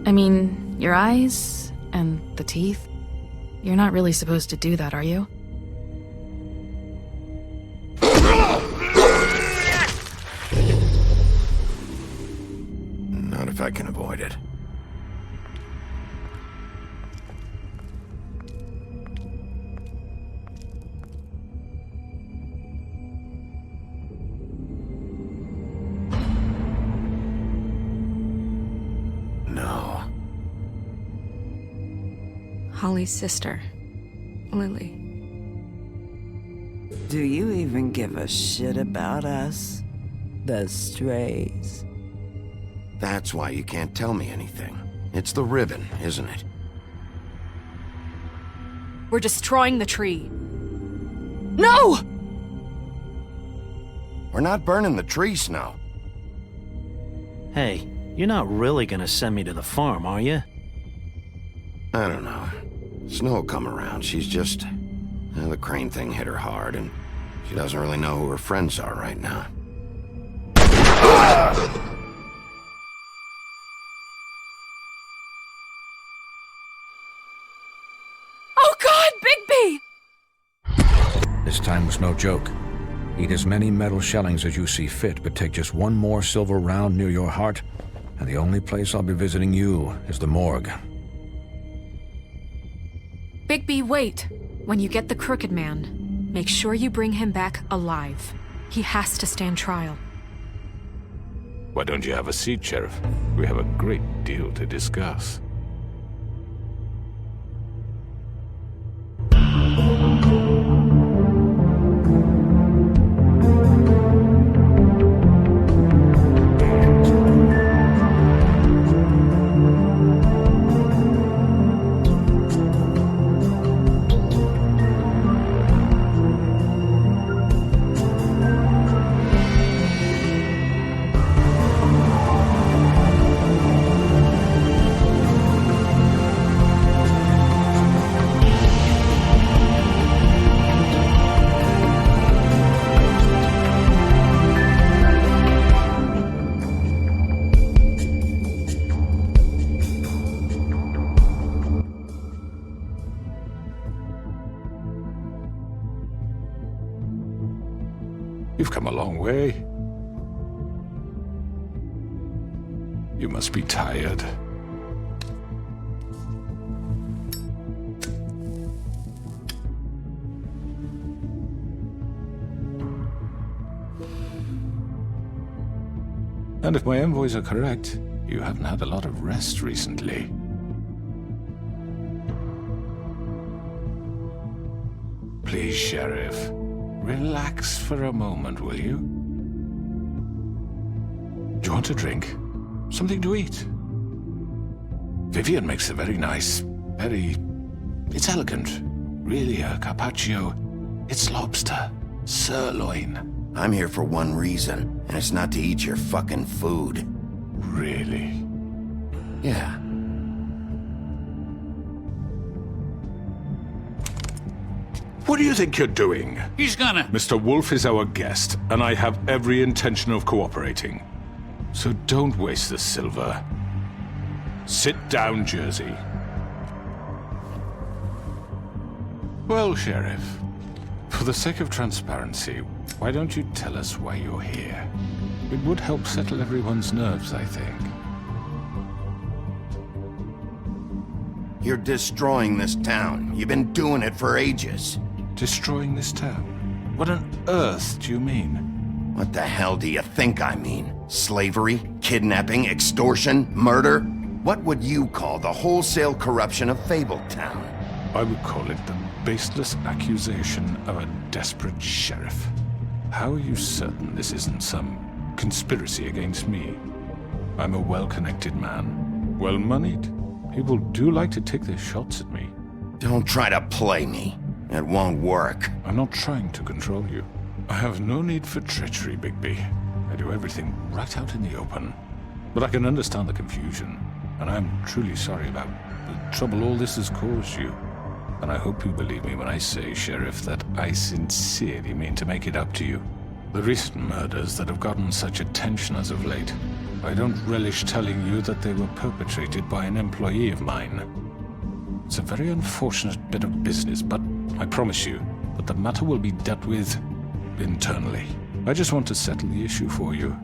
I mean, your eyes and the teeth. You're not really supposed to do that, are you? Not if I can avoid it. No. Holly's sister, Lily. Do you even give a shit about us? The strays. That's why you can't tell me anything. It's the ribbon, isn't it? We're destroying the tree. No! We're not burning the tree, Snow. Hey, you're not really gonna send me to the farm, are you? I don't know. Snow will come around. She's just... the crane thing hit her hard, and she doesn't really know who her friends are right now. Oh God, Bigby! This time was no joke. Eat as many metal shellings as you see fit, but take just one more silver round near your heart, and the only place I'll be visiting you is the morgue. Bigby, wait. When you get the Crooked Man, make sure you bring him back alive. He has to stand trial. Why don't you have a seat, Sheriff? We have a great deal to discuss. You've come a long way. You must be tired. And if my envoys are correct, you haven't had a lot of rest recently. Please, Sheriff. Relax for a moment, will you? Do you want a drink? Something to eat? Vivian makes a very nice, it's elegant. Really a carpaccio. It's lobster. Sirloin. I'm here for one reason, and it's not to eat your fucking food. Really? Yeah. What do you think you're doing? He's gonna... Mr. Wolf is our guest, and I have every intention of cooperating. So don't waste the silver. Sit down, Jersey. Well, Sheriff, for the sake of transparency, why don't you tell us why you're here? It would help settle everyone's nerves, I think. You're destroying this town. You've been doing it for ages. Destroying this town? What on earth do you mean? What the hell do you think I mean? Slavery? Kidnapping? Extortion? Murder? What would you call the wholesale corruption of Fabletown? I would call it the baseless accusation of a desperate sheriff. How are you certain this isn't some conspiracy against me? I'm a well-connected man, well-moneyed. People do like to take their shots at me. Don't try to play me. It won't work. I'm not trying to control you. I have no need for treachery, Bigby. I do everything right out in the open. But I can understand the confusion, and I'm truly sorry about the trouble all this has caused you. And I hope you believe me when I say, Sheriff, that I sincerely mean to make it up to you. The recent murders that have gotten such attention as of late, I don't relish telling you that they were perpetrated by an employee of mine. It's a very unfortunate bit of business, but I promise you that the matter will be dealt with internally. I just want to settle the issue for you,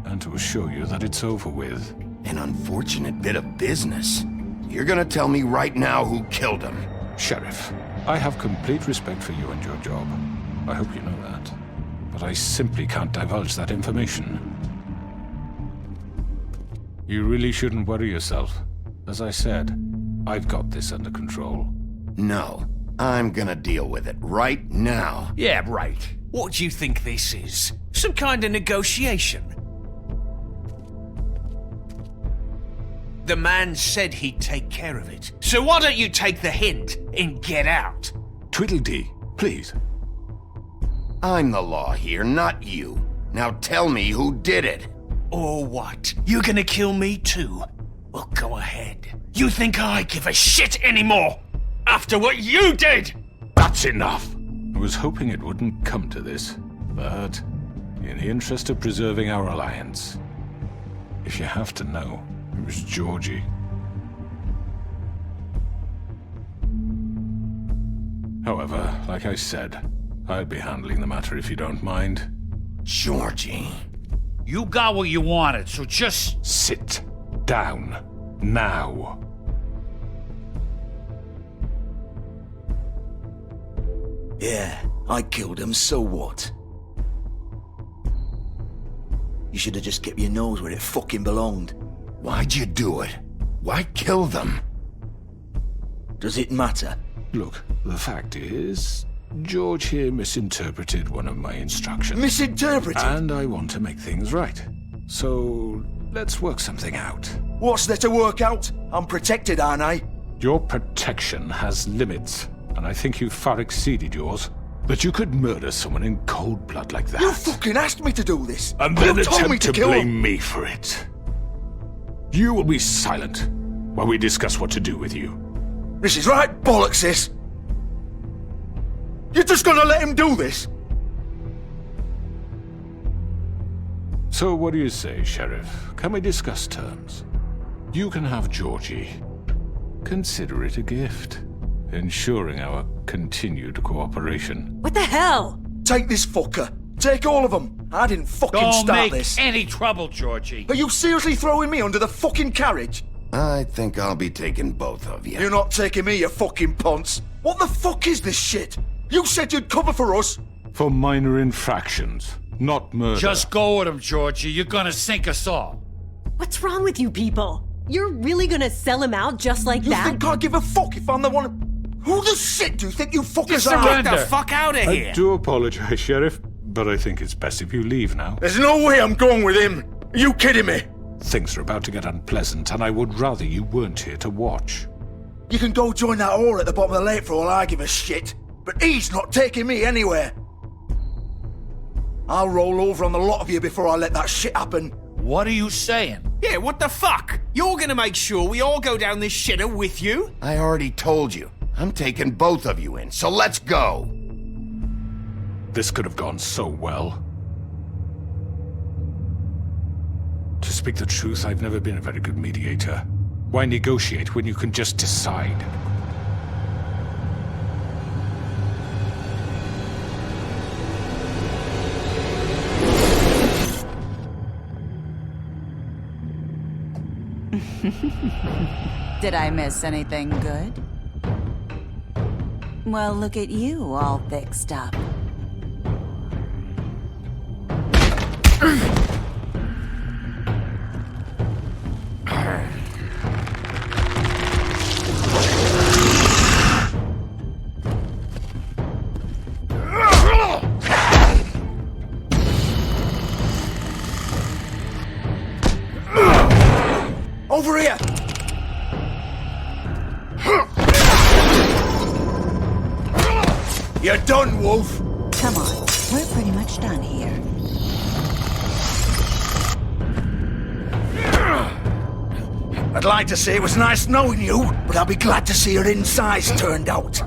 and to assure you that it's over with. An unfortunate bit of business. You're gonna tell me right now who killed him. Sheriff, I have complete respect for you and your job. I hope you know that. But I simply can't divulge that information. You really shouldn't worry yourself. As I said, I've got this under control. No, I'm gonna deal with it right now. Yeah, right. What do you think this is? Some kind of negotiation? The man said he'd take care of it. So why don't you take the hint and get out? Tweedledee, please. I'm the law here, not you. Now tell me who did it. Or what? You gonna kill me too? Well, go ahead. You think I give a shit anymore? After what you did? That's enough! I was hoping it wouldn't come to this, but in the interest of preserving our alliance, if you have to know, it was Georgie. However, like I said, I'll be handling the matter if you don't mind. Georgie. You got what you wanted, so just... Sit down. Now. Yeah, I killed him, so what? You should have just kept your nose where it fucking belonged. Why'd you do it? Why kill them? Does it matter? Look, the fact is, George here misinterpreted one of my instructions. Misinterpreted? And I want to make things right. So, let's work something out. What's there to work out? I'm protected, aren't I? Your protection has limits, and I think you've far exceeded yours. That you could murder someone in cold blood like that. You fucking asked me to do this! And then you told me attempt to kill blame him. me for it. You will be silent while we discuss what to do with you. This is right bollocks, this! You're just gonna let him do this? So what do you say, Sheriff? Can we discuss terms? You can have Georgie. Consider it a gift, ensuring our continued cooperation. What the hell? Take this fucker. Take all of them. I didn't fucking Don't start make this. any trouble, Georgie. Are you seriously throwing me under the fucking carriage? I think I'll be taking both of you. You're not taking me, you fucking ponce. What the fuck is this shit? You said you'd cover for us. For minor infractions, not murder. Just go with him, Georgie. You're gonna sink us all. What's wrong with you people? You're really gonna sell him out just like You that? think I give a fuck if I'm the one? Who the shit do you think you fuckers Get are? the fuck out of I do apologize, Sheriff, but I think it's best if you leave now. There's no way I'm going with him. Are you kidding me? Things are about to get unpleasant, and I would rather you weren't here to watch. You can go join that whore at the bottom of the lake for all I give a shit. But he's not taking me anywhere. I'll roll over on the lot of you before I let that shit happen. What are you saying? Yeah, what the fuck? You're gonna make sure we all go down this shitter with you? I already told you. I'm taking both of you in, so let's go. This could have gone so well. To speak the truth, I've never been a very good mediator. Why negotiate when you can just decide? Did I miss anything good? Well, look at you, all fixed up. Over here! You're done, Wolf! Come on, we're pretty much done here. I'd like to say it was nice knowing you, but I'll be glad to see your insides turned out.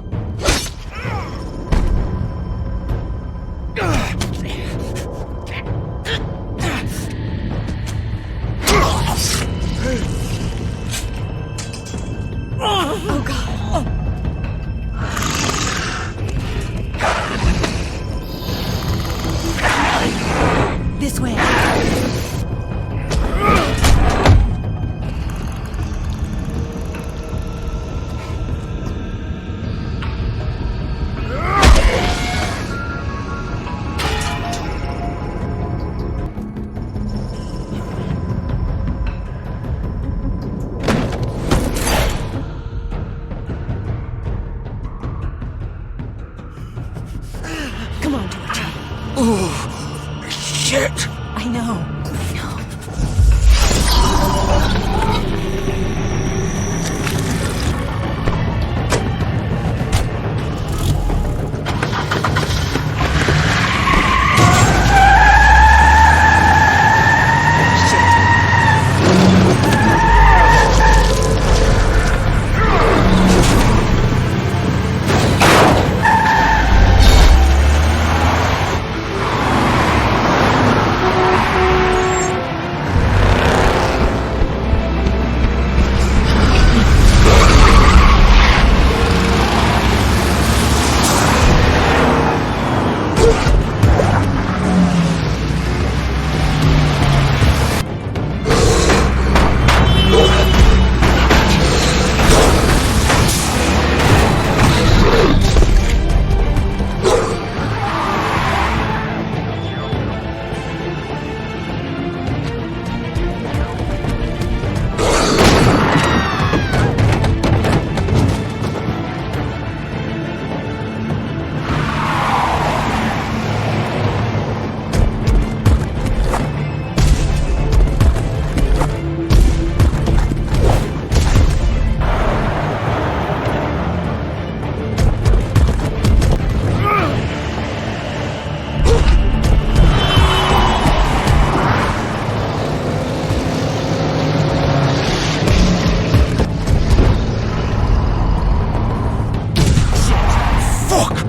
Oh, God. This way. Come on, Georgie. Oh, shit! I know.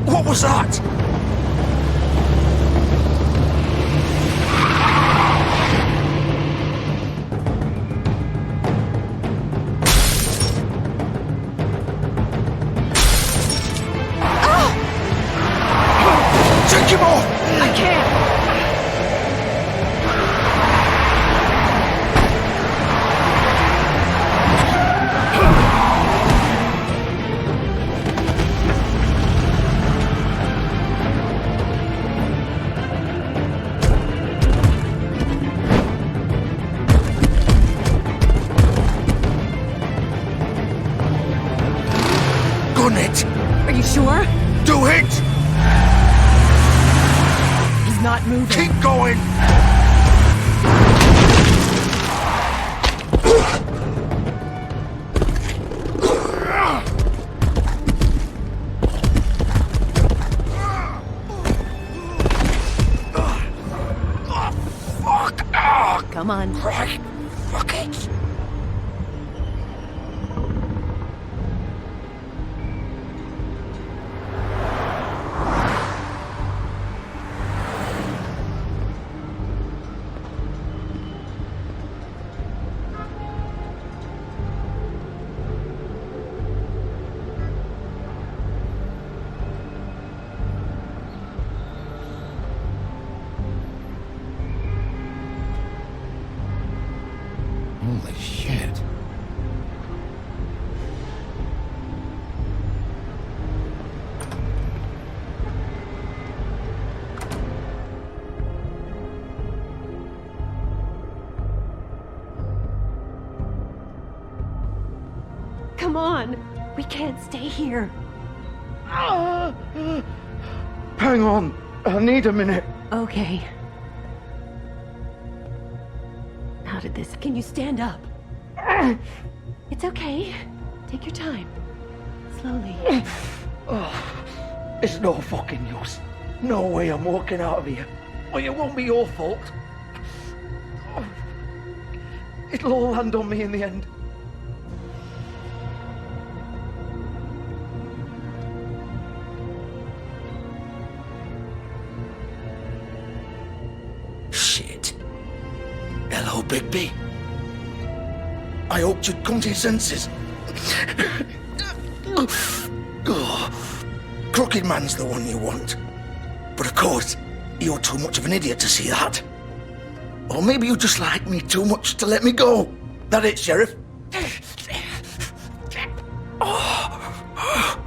What was that? Take him off! I can't! Gun it! Are you sure? Do it! He's not moving. Keep going! Come on. Right. Fuck it. Holy shit. Come on. We can't stay here. Hang on. I need a minute. Okay. How did this... Can you stand up? It's okay. Take your time. Slowly. It's no fucking use. No way I'm walking out of here. Well, it won't be your fault. It'll all land on me in the end. Shit. Hello, Bigby. I hoped you'd come to your senses. Crooked Man's the one you want. But of course, you're too much of an idiot to see that. Or maybe you just like me too much to let me go. That it, Sheriff?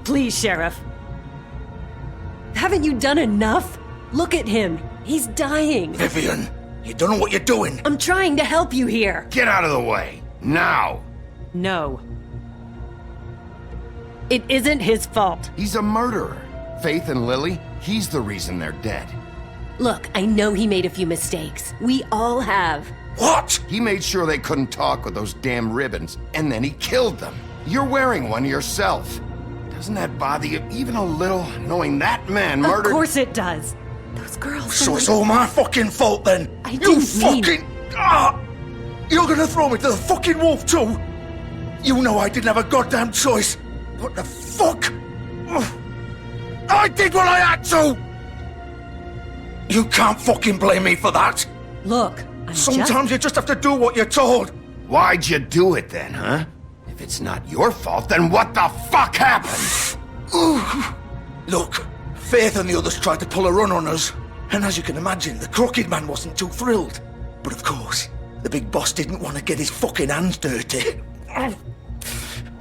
Please, Sheriff. Haven't you done enough? Look at him. He's dying. Vivian, you don't know what you're doing. I'm trying to help you here. Get out of the way. Now. No. It isn't his fault. He's a murderer. Faith and Lily, he's the reason they're dead. Look, I know he made a few mistakes. We all have. What? He made sure they couldn't talk with those damn ribbons, and then he killed them. You're wearing one yourself. Doesn't that bother you even a little, knowing that man murdered— Of course it does. Those girls— So it's all my fucking fault then? I didn't mean— You're gonna throw me to the fucking wolf too? You know I didn't have a goddamn choice. What the fuck? I did what I had to! You can't fucking blame me for that. Look, Sometimes you just have to do what you're told. Why'd you do it then, huh? If it's not your fault, then what the fuck happened? Look, Faith and the others tried to pull a run on us. And as you can imagine, the Crooked Man wasn't too thrilled. But of course, the big boss didn't want to get his fucking hands dirty.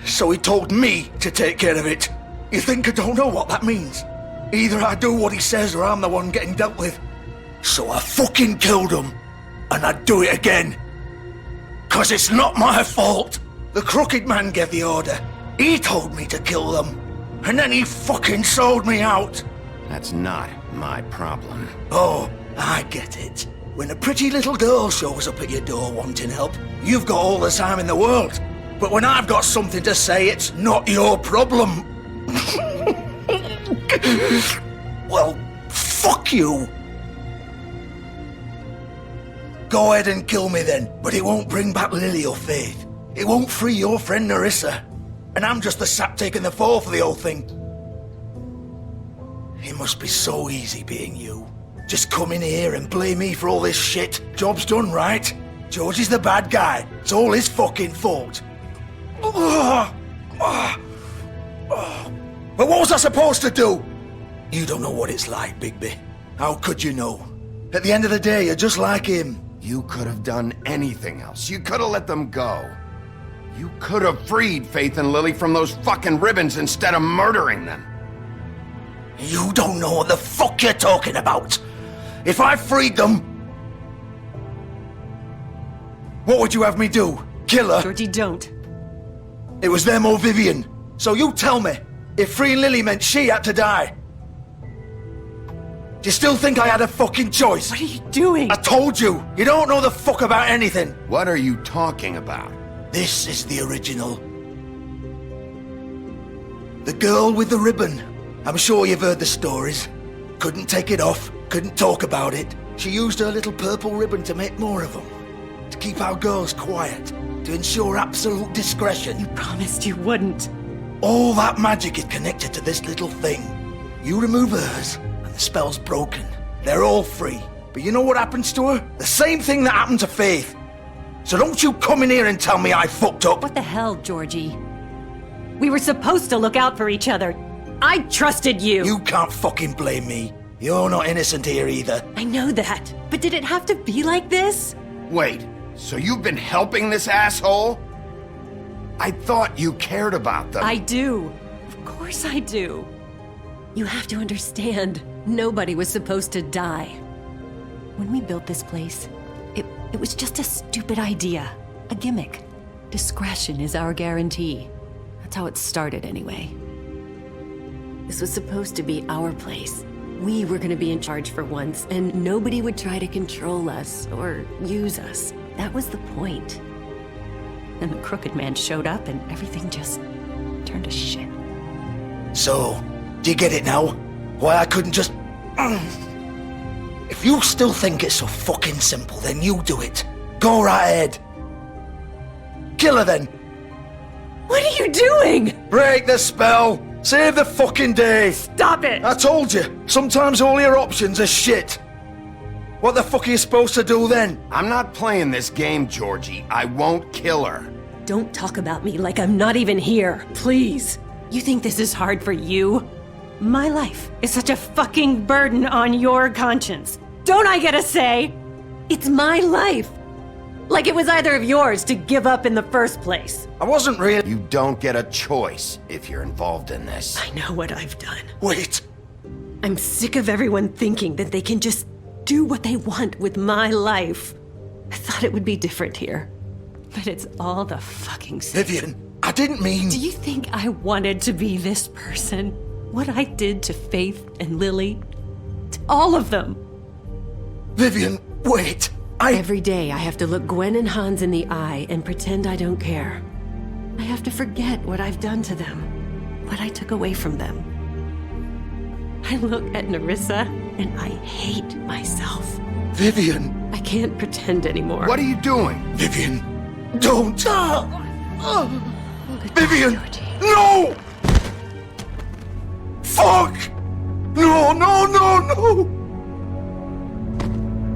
So he told me to take care of it. You think I don't know what that means? Either I do what he says or I'm the one getting dealt with. So I fucking killed him. And I'd do it again. 'Cause it's not my fault. The Crooked Man gave the order. He told me to kill them. And then he fucking sold me out. That's not my problem. Oh, I get it. When a pretty little girl shows up at your door wanting help, you've got all the time in the world. But when I've got something to say, it's not your problem. Well, fuck you. Go ahead and kill me then, but it won't bring back Lily or Faith. It won't free your friend Nerissa. And I'm just the sap taking the fall for the whole thing. It must be so easy being you. Just come in here and blame me for all this shit. Job's done, right? George is the bad guy. It's all his fucking fault. But what was I supposed to do? You don't know what it's like, Bigby. How could you know? At the end of the day, you're just like him. You could have done anything else. You could have let them go. You could have freed Faith and Lily from those fucking ribbons instead of murdering them. You don't know what the fuck you're talking about. If I freed them, what would you have me do? Kill her? Georgie, don't. It was them or Vivian. So you tell me, if freeing Lily meant she had to die, do you still think I had a fucking choice? What are you doing? I told you, you don't know the fuck about anything. What are you talking about? This is the original. The girl with the ribbon. I'm sure you've heard the stories. Couldn't take it off, couldn't talk about it. She used her little purple ribbon to make more of them. To keep our girls quiet. To ensure absolute discretion. You promised you wouldn't. All that magic is connected to this little thing. You remove hers, and the spell's broken. They're all free. But you know what happens to her? The same thing that happened to Faith. So don't you come in here and tell me I fucked up. What the hell, Georgie? We were supposed to look out for each other. I trusted you. You can't fucking blame me. You're not innocent here either. I know that. But did it have to be like this? Wait, so you've been helping this asshole? I thought you cared about them. I do. Of course I do. You have to understand, nobody was supposed to die. When we built this place, it was just a stupid idea. A gimmick. Discretion is our guarantee. That's how it started anyway. This was supposed to be our place. We were gonna be in charge for once, and nobody would try to control us or use us. That was the point. Then the Crooked Man showed up and everything just turned to shit. So, do you get it now? Why I couldn't just... If you still think it's so fucking simple, then you do it. Go right ahead. Kill her then. What are you doing? Break the spell. Save the fucking day. Stop it. I told you. Sometimes all your options are shit. What the fuck are you supposed to do then? I'm not playing this game, Georgie. I won't kill her. Don't talk about me like I'm not even here, please. You think this is hard for you? My life is such a fucking burden on your conscience. Don't I get a say? It's my life. Like it was either of yours to give up in the first place. I wasn't really. You don't get a choice if you're involved in this. I know what I've done. Wait. I'm sick of everyone thinking that they can just do what they want with my life. I thought it would be different here. But it's all the fucking same. Vivian, I didn't mean... Do you think I wanted to be this person? What I did to Faith and Lily? To all of them. Vivian, wait. Every day I have to look Gwen and Hans in the eye and pretend I don't care. I have to forget what I've done to them. What I took away from them. I look at Nerissa and I hate myself. Vivian. I can't pretend anymore. What are you doing? Vivian, don't. Vivian, no! Fuck! No, no, no, no!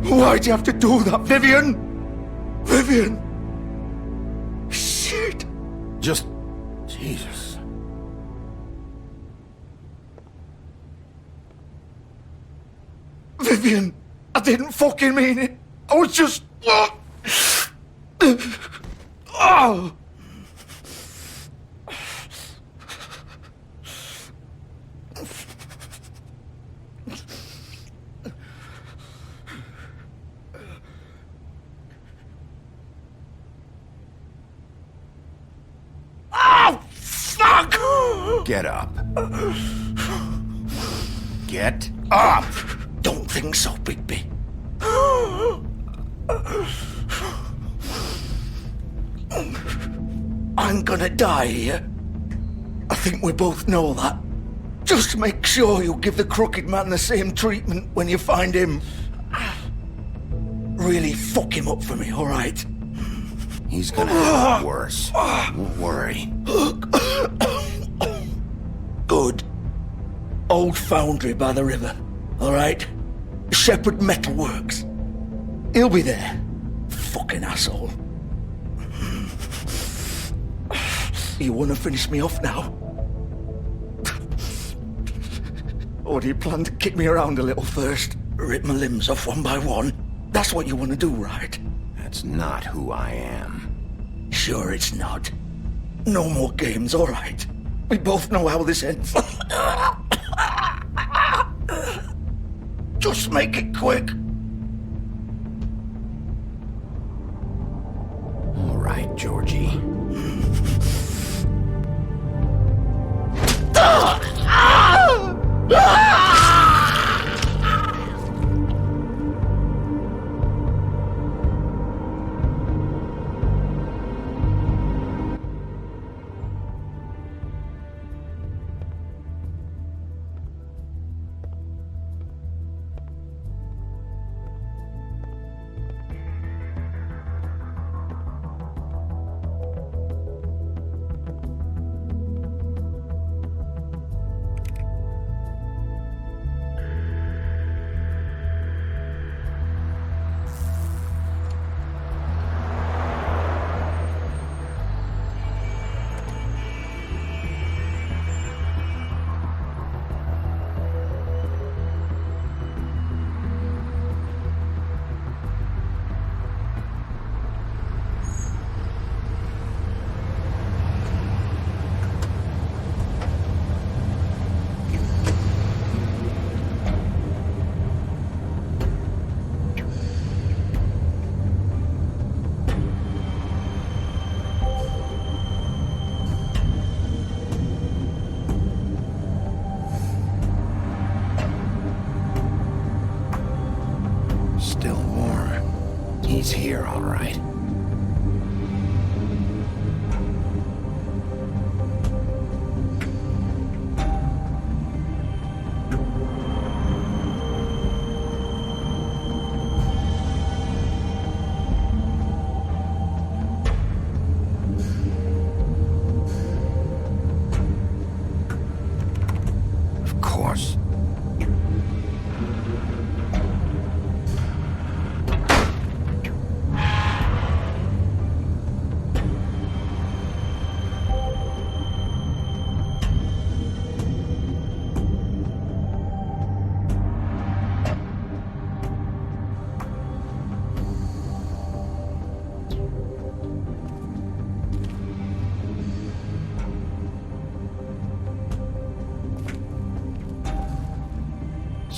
Why'd you have to do that, Vivian? Vivian! Shit! Just... Jesus. Vivian, I didn't fucking mean it. I was just... Oh! Oh, fuck! Get up. Get up! Don't think so, Bigby. I'm gonna die here. I think we both know that. Just make sure you give the Crooked Man the same treatment when you find him. Really fuck him up for me, alright? He's gonna have it worse. Don't worry. Good. Old foundry by the river, alright? Shepherd Metalworks. He'll be there. Fucking asshole. You wanna finish me off now? Or do you plan to kick me around a little first? Rip my limbs off one by one? That's what you wanna do, right? That's not who I am. Sure it's not. No more games, alright? We both know how this ends. Just make it quick. All right, Georgie.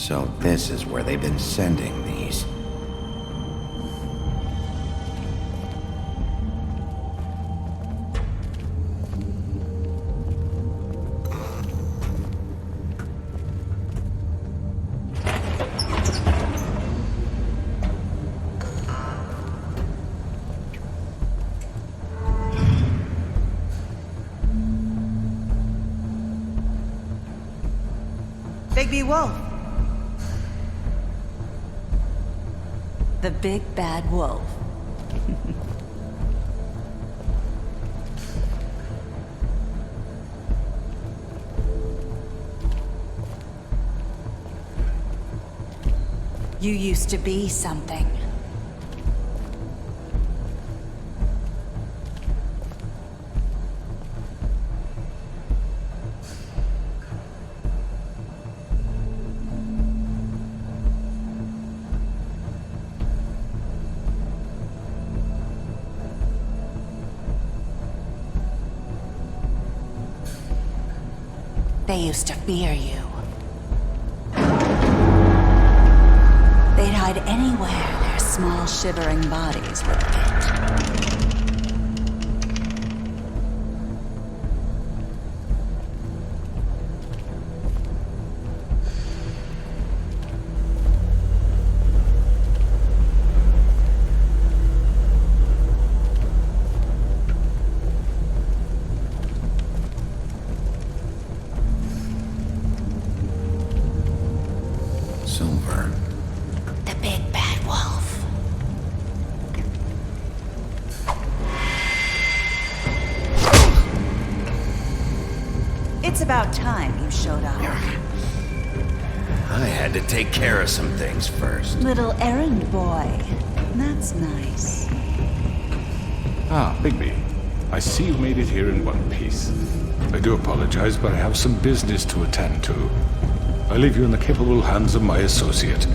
So this is where they've been sending these. Bigby Wolf. The big bad wolf. You used to be something. They used to fear you. They'd hide anywhere their small, shivering bodies would fit. Silver. The big bad wolf. It's about time you showed up. I had to take care of some things first. Little errand boy. That's nice. Ah, Bigby. I see you made it here in one piece. I do apologize, but I have some business to attend to. I leave you in the capable hands of my associate.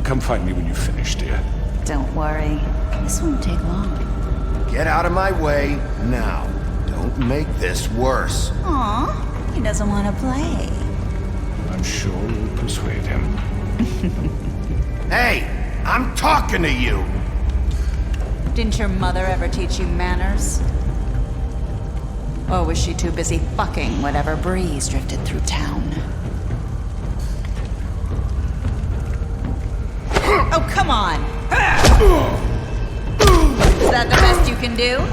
Come find me when you finish, dear. Don't worry. This won't take long. Get out of my way now. Don't make this worse. Aw, he doesn't want to play. I'm sure you'll persuade him. Hey, I'm talking to you! Didn't your mother ever teach you manners? Or was she too busy fucking whatever breeze drifted through town? Oh, come on! Is that the best you can do?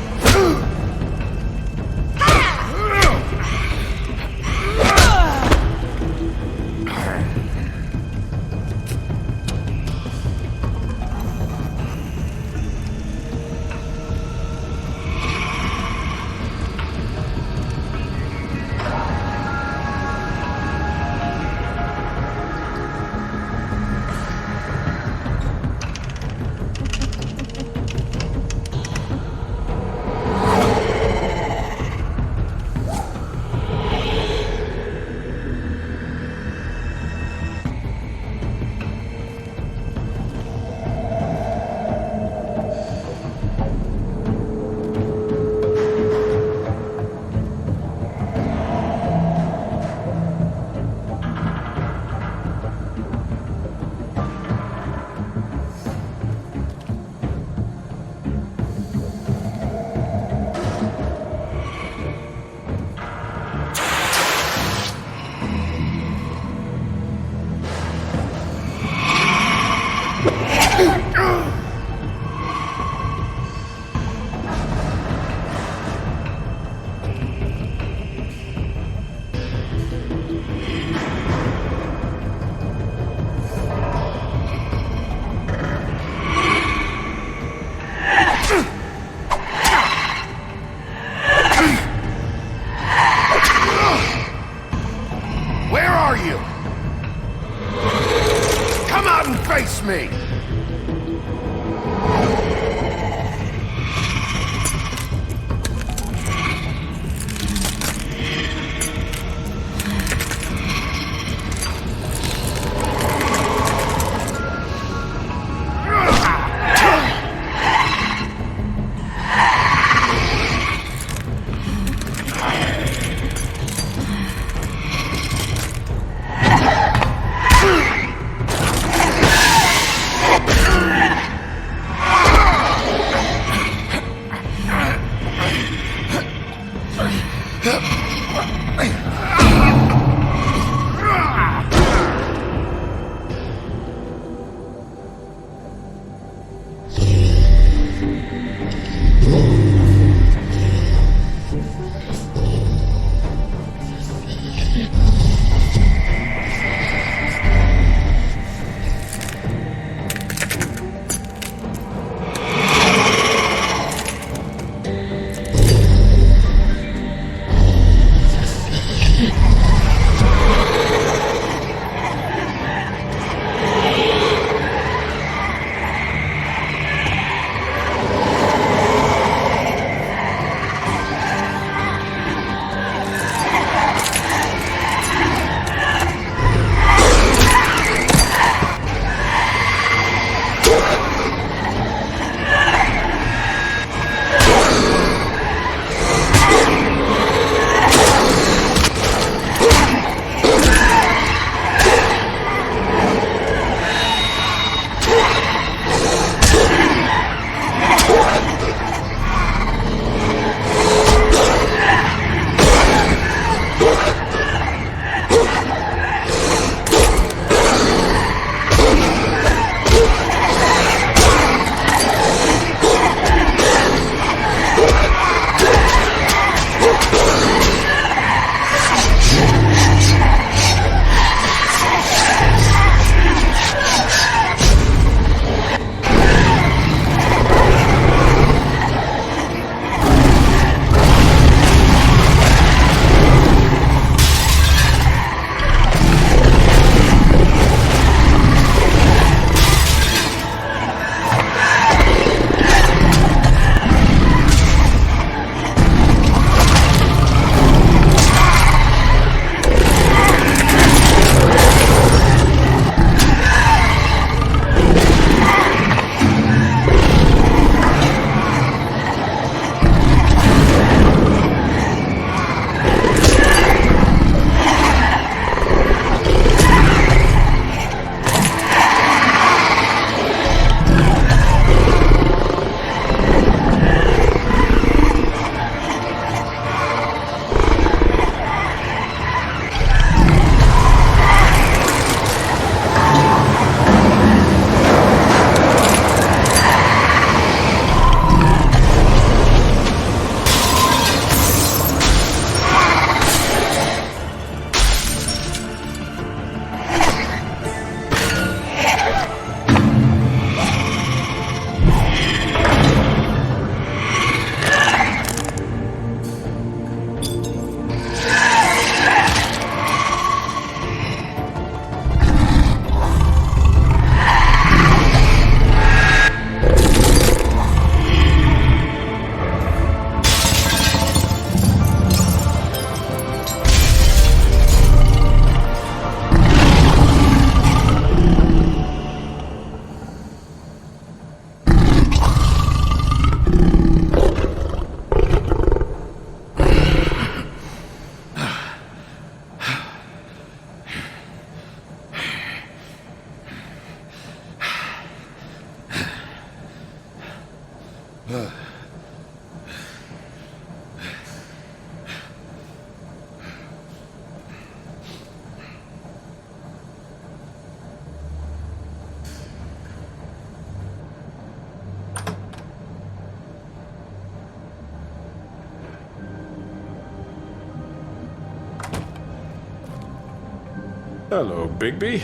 Hello, Bigby.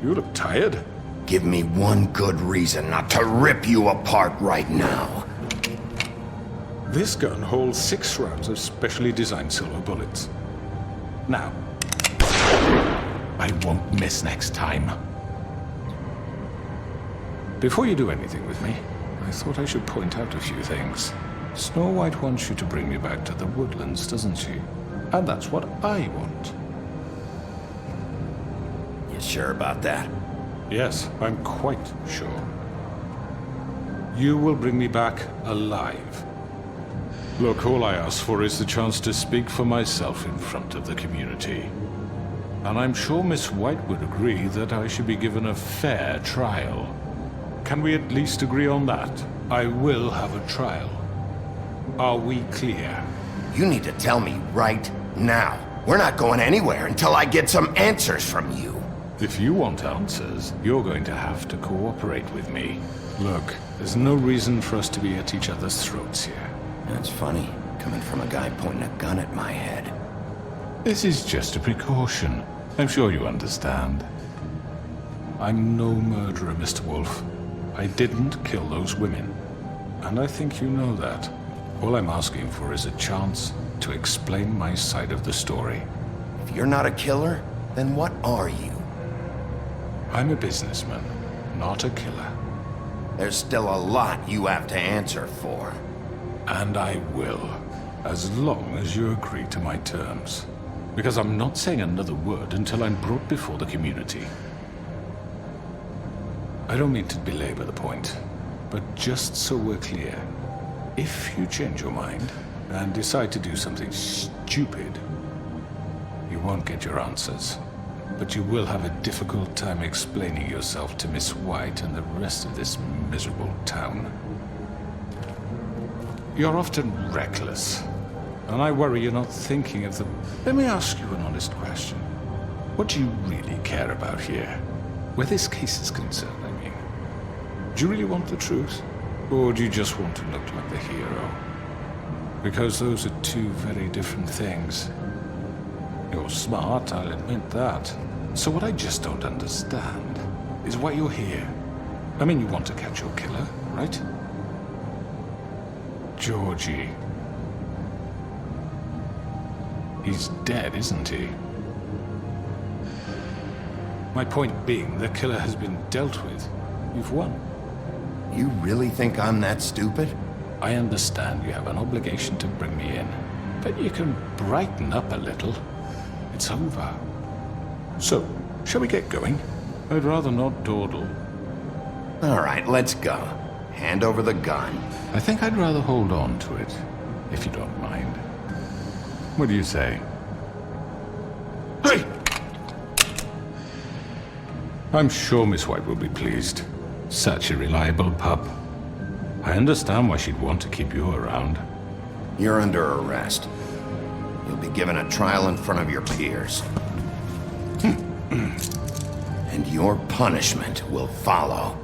You look tired. Give me one good reason not to rip you apart right now. This gun holds 6 rounds of specially designed silver bullets. Now, I won't miss next time. Before you do anything with me, I thought I should point out a few things. Snow White wants you to bring me back to the woodlands, doesn't she? And that's what I want. You sure about that? Yes, I'm quite sure. You will bring me back alive. Look, all I ask for is the chance to speak for myself in front of the community. And I'm sure Miss White would agree that I should be given a fair trial. Can we at least agree on that? I will have a trial. Are we clear? You need to tell me right now. We're not going anywhere until I get some answers from you. If you want answers, you're going to have to cooperate with me. Look, there's no reason for us to be at each other's throats here. That's funny, coming from a guy pointing a gun at my head. This is just a precaution. I'm sure you understand. I'm no murderer, Mr. Wolf. I didn't kill those women. And I think you know that. All I'm asking for is a chance to explain my side of the story. If you're not a killer, then what are you? I'm a businessman, not a killer. There's still a lot you have to answer for. And I will, as long as you agree to my terms. Because I'm not saying another word until I'm brought before the community. I don't mean to belabor the point, but just so we're clear, if you change your mind and decide to do something stupid, you won't get your answers. But you will have a difficult time explaining yourself to Miss White and the rest of this miserable town. You're often reckless, and I worry you're not thinking of the... Let me ask you an honest question. What do you really care about here? Where this case is concerned, I mean. Do you really want the truth? Or do you just want to look like the hero? Because those are two very different things. You're smart, I'll admit that. So what I just don't understand is why you're here. I mean, you want to catch your killer, right? Georgie. He's dead, isn't he? My point being, the killer has been dealt with. You've won. You really think I'm that stupid? I understand you have an obligation to bring me in, but you can brighten up a little. It's over. So, shall we get going? I'd rather not dawdle. All right, let's go. Hand over the gun. I think I'd rather hold on to it, if you don't mind. What do you say? Hey! I'm sure Miss White will be pleased. Such a reliable pup. I understand why she'd want to keep you around. You're under arrest. You'll be given a trial in front of your peers. And your punishment will follow.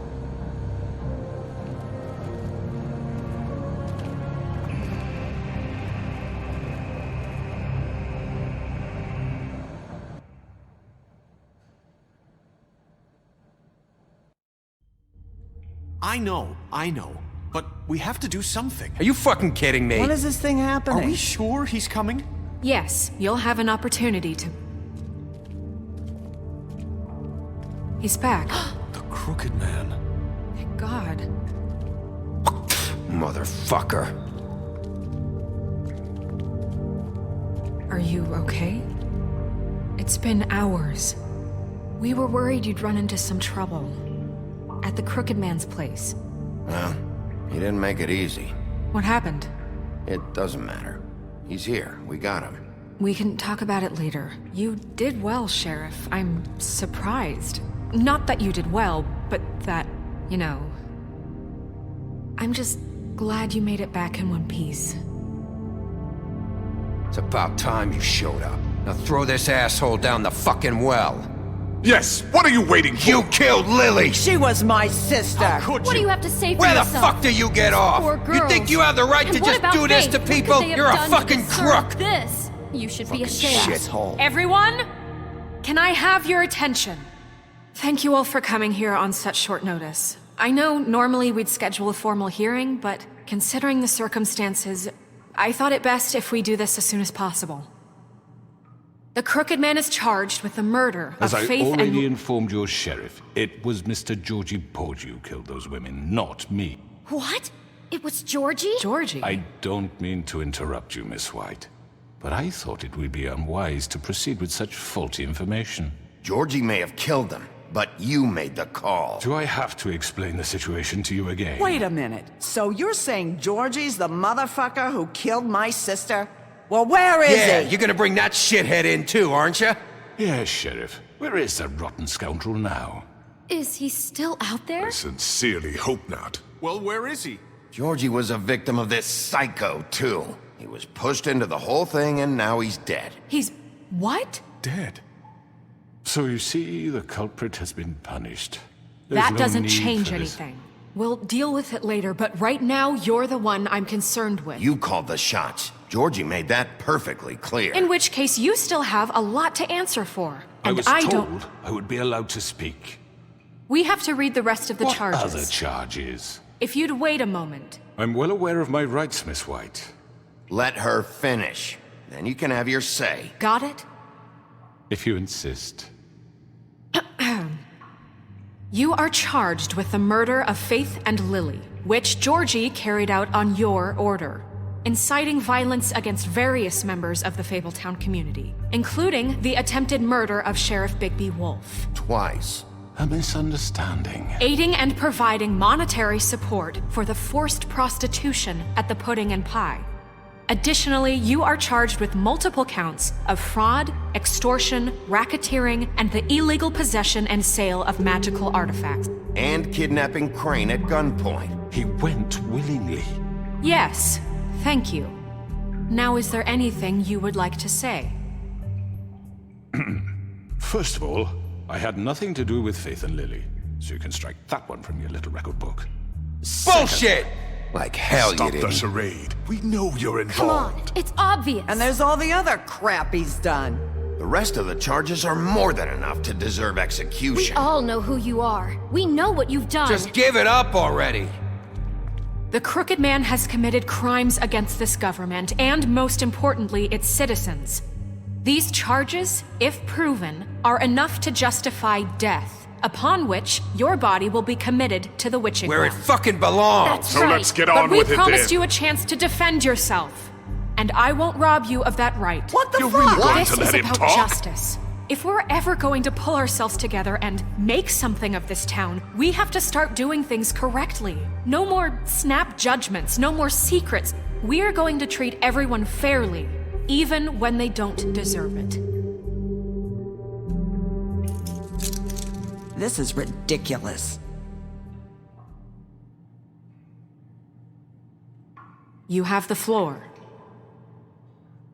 I know. But we have to do something. Are you fucking kidding me? When is this thing happening? Are we sure he's coming? Yes, you'll have an opportunity to... He's back. The Crooked Man. Thank God. Motherfucker. Are you okay? It's been hours. We were worried you'd run into some trouble. At the Crooked Man's place. Well, he didn't make it easy. What happened? It doesn't matter. He's here. We got him. We can talk about it later. You did well, Sheriff. I'm surprised. Not that you did well, but that, you know... I'm just glad you made it back in one piece. It's about time you showed up. Now throw this asshole down the fucking well. Yes, what are you waiting for? You killed Lily! She was my sister! How could you? What do you have to say for Where yourself? the fuck do you get off? Poor girls. You think you have the right And to what just about do this Faith? to What could people? they have You're a done to fucking deserve crook! This. You should be Fucking ashamed. shithole. Everyone, Can I have your attention? Thank you all for coming here on such short notice. I know normally we'd schedule a formal hearing, but considering the circumstances, I thought it best if we do this as soon as possible. The Crooked Man is charged with the murder As of I Faith already and... informed your sheriff, it was Mr. Georgie Porgy who killed those women, not me. What? It was Georgie? Georgie? I don't mean to interrupt you, Miss White, but I thought it would be unwise to proceed with such faulty information. Georgie may have killed them, but you made the call. Do I have to explain the situation to you again? Wait a minute. So you're saying Georgie's the motherfucker who killed my sister? Well, where is Yeah, he? you're gonna bring that shithead in too, aren't you? Yes, Sheriff. Where is the rotten scoundrel now? Is he still out there? I sincerely hope not. Well, where is he? Georgie was a victim of this psycho, too. He was pushed into the whole thing, and now he's dead. He's... what? Dead. So you see, the culprit has been punished. There's That no doesn't need change for this. anything. We'll deal with it later, but right now, you're the one I'm concerned with. You called the shots. Georgie made that perfectly clear. In which case, you still have a lot to answer for. I And was don't... told I would be allowed to speak. We have to read the rest of the What charges. other charges? If you'd wait a moment. I'm well aware of my rights, Miss White. Let her finish. Then you can have your say. Got it? If you insist. You are charged with the murder of Faith and Lily, which Georgie carried out on your order, inciting violence against various members of the Fabletown community, including the attempted murder of Sheriff Bigby Wolf. Twice. A misunderstanding. Aiding and providing monetary support for the forced prostitution at the Pudding and Pie. Additionally, you are charged with multiple counts of fraud, extortion, racketeering, and the illegal possession and sale of magical artifacts. And kidnapping Crane at gunpoint. He went willingly. Yes, thank you. Now, is there anything you would like to say? First of all, I had nothing to do with Faith and Lily, so you can strike that one from your little record book. Bullshit! Like hell Stop you the didn't. charade. We know you're Come involved. on, it's obvious. And there's all the other crap he's done. The rest of the charges are more than enough to deserve We execution. all know who you are. We know what you've done. Just give it up already. The Crooked Man has committed crimes against this government and, most importantly, its citizens. These charges, if proven, are enough to justify death, upon which your body will be committed to the witching Where it ground. fucking belongs. That's So right. let's get But on we with it promised then. you a chance to defend yourself, and I won't rob you of that right. What the You're fuck? really going This to is let him about talk? justice. If we're ever going to pull ourselves together and make something of this town, we have to start doing things correctly. No more snap judgments, no more secrets. We are going to treat everyone fairly, even when they don't deserve it. This is ridiculous. You have the floor.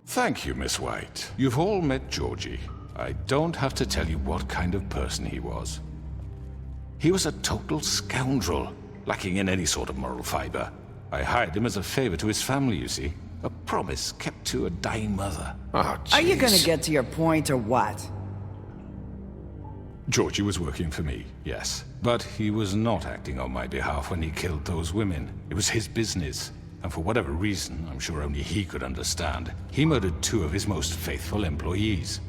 Thank you, Miss White. You've all met Georgie. I don't have to tell you what kind of person he was. He was a total scoundrel, lacking in any sort of moral fiber. I hired him as a favor to his family, you see. A promise kept to a dying mother. Oh, Are you gonna jeez. get to your point or what? Georgie was working for me, yes. But he was not acting on my behalf when he killed those women. It was his business. And for whatever reason, I'm sure only he could understand, he murdered 2 of his most faithful employees.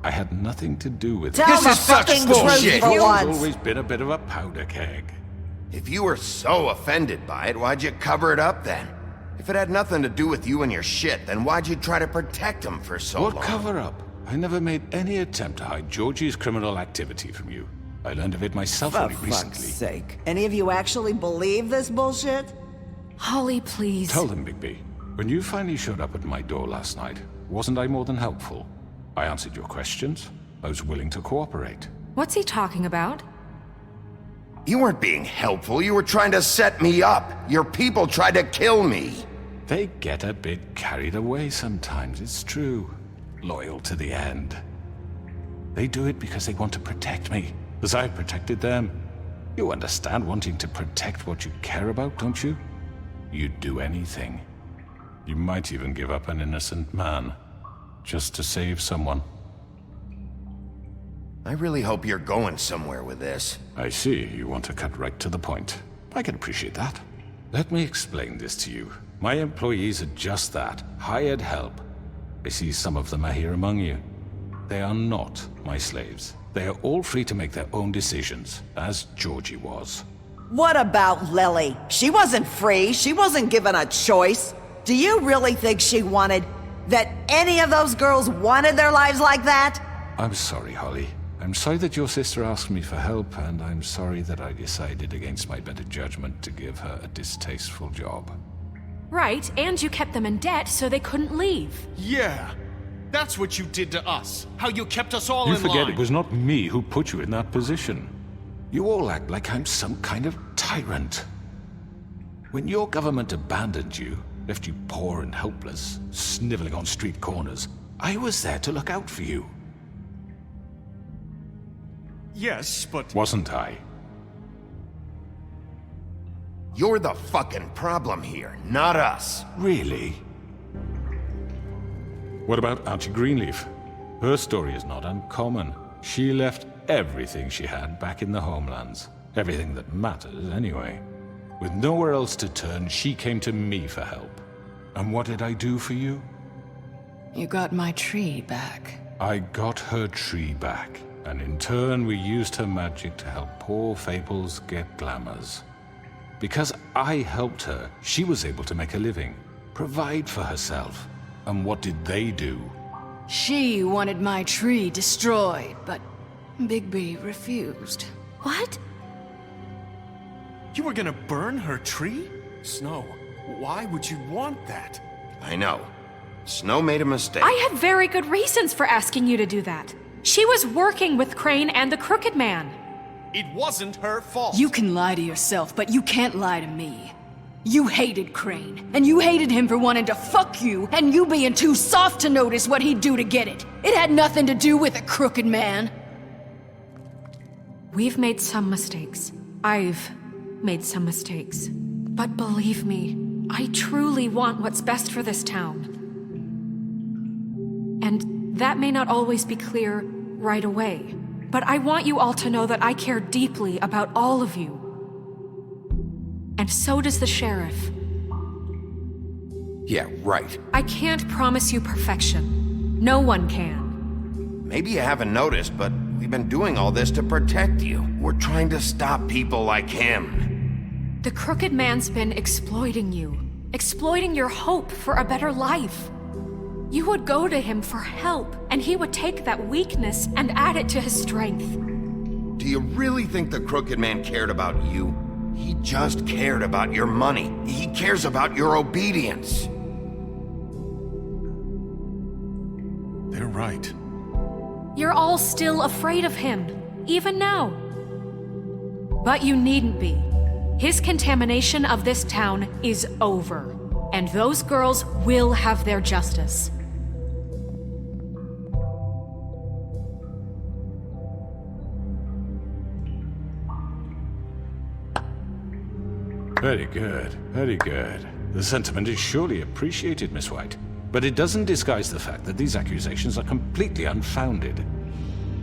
I had nothing to do with it. Tell the fucking truth He's for once. always been a bit of a powder keg. If you were so offended by it, why'd you cover it up then? If it had nothing to do with you and your shit, then why'd you try to protect him for so What long? cover up? I never made any attempt to hide Georgie's criminal activity from you. I learned of it myself For only fuck's recently. sake. Any of you actually believe this bullshit? Holly, please. Tell them, Bigby. When you finally showed up at my door last night, wasn't I more than helpful? I answered your questions. I was willing to cooperate. What's he talking about? You weren't being helpful, you were trying to set me up. Your people tried to kill me. They get a bit carried away sometimes, it's true. Loyal to the end. They do it because they want to protect me, as I protected them. You understand wanting to protect what you care about, don't you? You'd do anything. You might even give up an innocent man, just to save someone. I really hope you're going somewhere with this. I see you want to cut right to the point. I can appreciate that. Let me explain this to you. My employees are just that, hired help. I see some of them are here among you. They are not my slaves. They are all free to make their own decisions, as Georgie was. What about Lily? She wasn't free. She wasn't given a choice. Do you really think she wanted... that any of those girls wanted their lives like that? I'm sorry, Holly. I'm sorry that your sister asked me for help, and I'm sorry that I decided against my better judgment to give her a distasteful job. Right, and you kept them in debt so they couldn't leave. Yeah. That's what you did to us. How you kept us all You in forget line. it was not me who put you in that position. You all act like I'm some kind of tyrant. When your government abandoned you, left you poor and helpless, sniveling on street corners, I was there to look out for you. Yes, but... Wasn't I? You're the fucking problem here, not us. Really? What about Auntie Greenleaf? Her story is not uncommon. She left everything she had back in the homelands. Everything that matters, anyway. With nowhere else to turn, she came to me for help. And what did I do for you? You got my tree back. I got her tree back, and in turn we used her magic to help poor Fables get glamours. Because I helped her, she was able to make a living, provide for herself. And what did they do? She wanted my tree destroyed, but Bigby refused. What? You were gonna burn her tree? Snow, why would you want that? I know. Snow made a mistake. I had very good reasons for asking you to do that. She was working with Crane and the Crooked Man. It wasn't her fault. You can lie to yourself, but you can't lie to me. You hated Crane, and you hated him for wanting to fuck you, and you being too soft to notice what he'd do to get it. It had nothing to do with a Crooked Man. We've made some mistakes. I've made some mistakes. But believe me, I truly want what's best for this town. And that may not always be clear right away. But I want you all to know that I care deeply about all of you. And so does the sheriff. Yeah, right. I can't promise you perfection. No one can. Maybe you haven't noticed, but we've been doing all this to protect you. We're trying to stop people like him. The Crooked Man's been exploiting you. Exploiting your hope for a better life. You would go to him for help, and he would take that weakness and add it to his strength. Do you really think the Crooked Man cared about you? He just cared about your money. He cares about your obedience. They're right. You're all still afraid of him, even now. But you needn't be. His contamination of this town is over, and those girls will have their justice. Very good, very good. The sentiment is surely appreciated, Miss White. But it doesn't disguise the fact that these accusations are completely unfounded.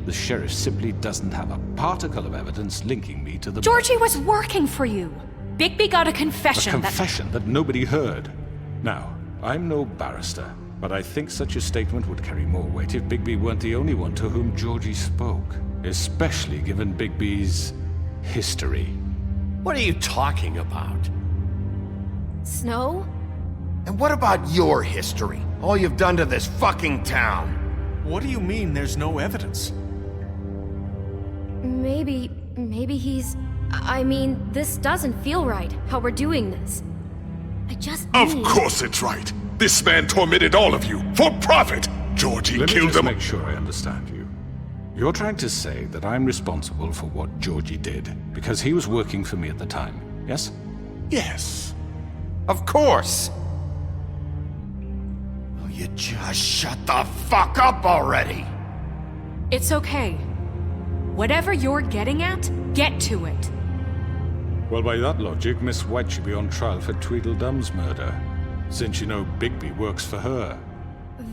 The sheriff simply doesn't have a particle of evidence linking me to the... Georgie was working for you. Bigby got a confession. A confession that nobody heard. Now, I'm no barrister, but I think such a statement would carry more weight if Bigby weren't the only one to whom Georgie spoke. Especially given Bigby's history. What are you talking about? Snow? And what about your history? All you've done to this fucking town? What do you mean there's no evidence? Maybe he's... I mean, this doesn't feel right, how we're doing this. I just Of need... course it's right. This man tormented all of you, for profit. Georgie Let me killed just them. make sure I understand you. You're trying to say that I'm responsible for what Georgie did, because he was working for me at the time, yes? Yes. Of course! Will you just shut the fuck up already? It's okay. Whatever you're getting at, get to it. Well, by that logic, Miss White should be on trial for Tweedledum's murder, since you know Bigby works for her.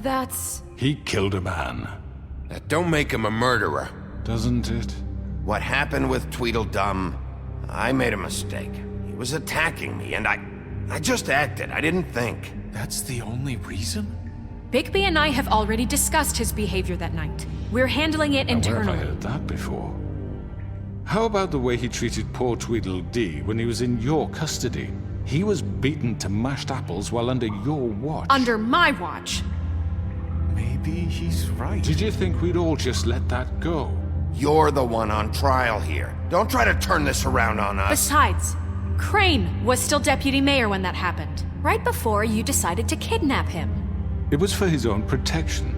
That's... He killed a man. That don't make him a murderer. doesn't it? What happened with Tweedledum, I made a mistake. He was attacking me, and I just acted. I didn't think. That's the only reason? Bigby and I have already discussed his behavior that night. We're handling it Now, where internally. have I heard that before? How about the way he treated poor Tweedledee when he was in your custody? He was beaten to mashed apples while under your watch. Under my watch. Maybe he's right. Did you think we'd all just let that go? You're the one on trial here. Don't try to turn this around on us. Besides, Crane was still deputy mayor when that happened. Right before you decided to kidnap him. It was for his own protection.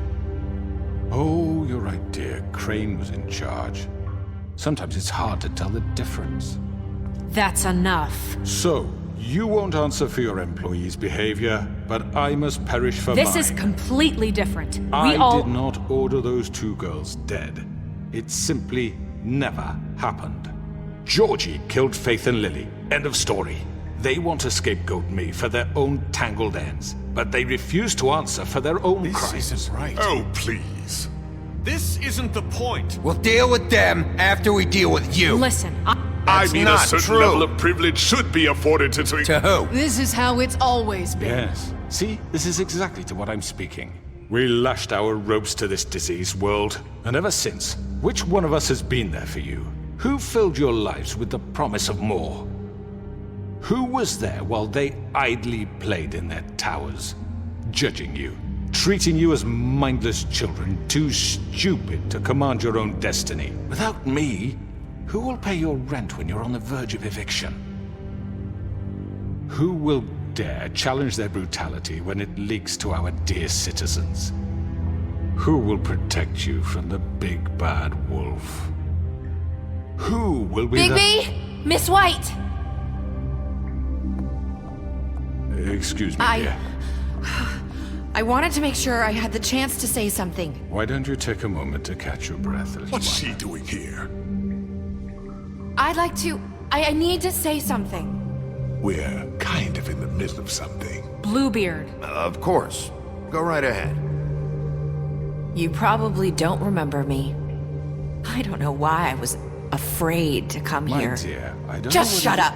Oh, you're right, dear. Crane was in charge. Sometimes it's hard to tell the difference. That's enough. So, you won't answer for your employees' behavior, but I must perish for This mine. is completely different. I did not order those 2 girls dead. It simply never happened. Georgie killed Faith and Lily. End of story. They want to scapegoat me for their own tangled ends, but they refuse to answer for their own crimes. This isn't right. Oh, please. This isn't the point. We'll deal with them after we deal with you. Listen, I mean, a not certain true. level of privilege should be afforded to... To who? This is how it's always been. Yes. See, this is exactly to what I'm speaking. We lashed our ropes to this diseased world, and ever since, which one of us has been there for you? Who filled your lives with the promise of more? Who was there while they idly played in their towers, judging you, treating you as mindless children, too stupid to command your own destiny? Without me, who will pay your rent when you're on the verge of eviction? Who will dare challenge their brutality when it leaks to our dear citizens? Who will protect you from the big bad wolf? Who will be Bigby! Miss White! Excuse me, dear. I wanted to make sure I had the chance to say something. Why don't you take a moment to catch your breath a little What's while? she doing here? I'd like to... I need to say something. We're kind of in the middle of something. Bluebeard. Of course. Go right ahead. You probably don't remember me. I don't know why I was afraid to come My here. dear, I don't Just know shut up.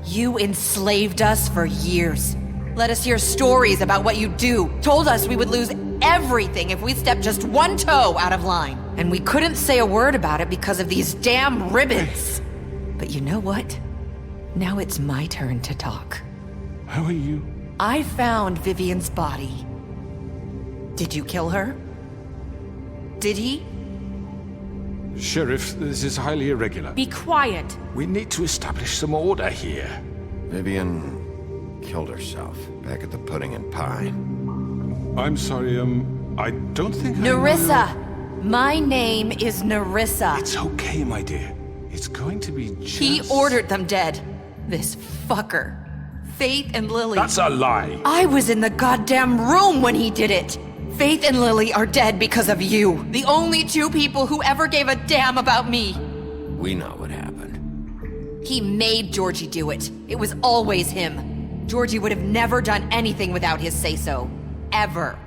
You enslaved us for years. Let us hear stories about what you do. Told us we would lose everything if we stepped just one toe out of line. And we couldn't say a word about it because of these damn ribbons. But you know what? Now it's my turn to talk. How are you? I found Vivian's body. Did you kill her? Did he? Sheriff, this is highly irregular. Be quiet. We need to establish some order here. Vivian killed herself back at the Pudding and Pie. I'm sorry, I don't think Nerissa! My name is Nerissa. It's okay, my dear. It's going to be just... He ordered them dead. This fucker. Faith and Lily. That's a lie. I was in the goddamn room when he did it. Faith and Lily are dead because of you. The only 2 people who ever gave a damn about me. We know what happened. He made Georgie do it. It was always him. Georgie would have never done anything without his say-so. Ever.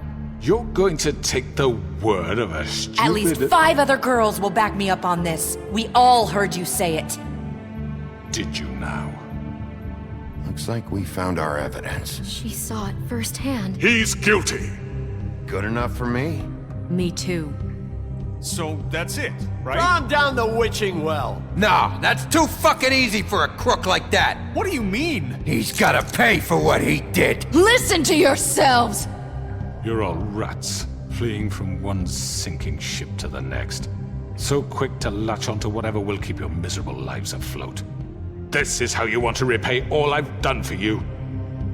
You're going to take the word of a stupid... At least 5 other girls will back me up on this. We all heard you say it. Did you now? Looks like we found our evidence. She saw it firsthand. He's guilty. Good enough for me. Me too. So that's it, right? Calm down the witching well. No, that's too fucking easy for a crook like that. What do you mean? He's gotta pay for what he did. Listen to yourselves! You're all rats, fleeing from one sinking ship to the next. So quick to latch onto whatever will keep your miserable lives afloat. This is how you want to repay all I've done for you?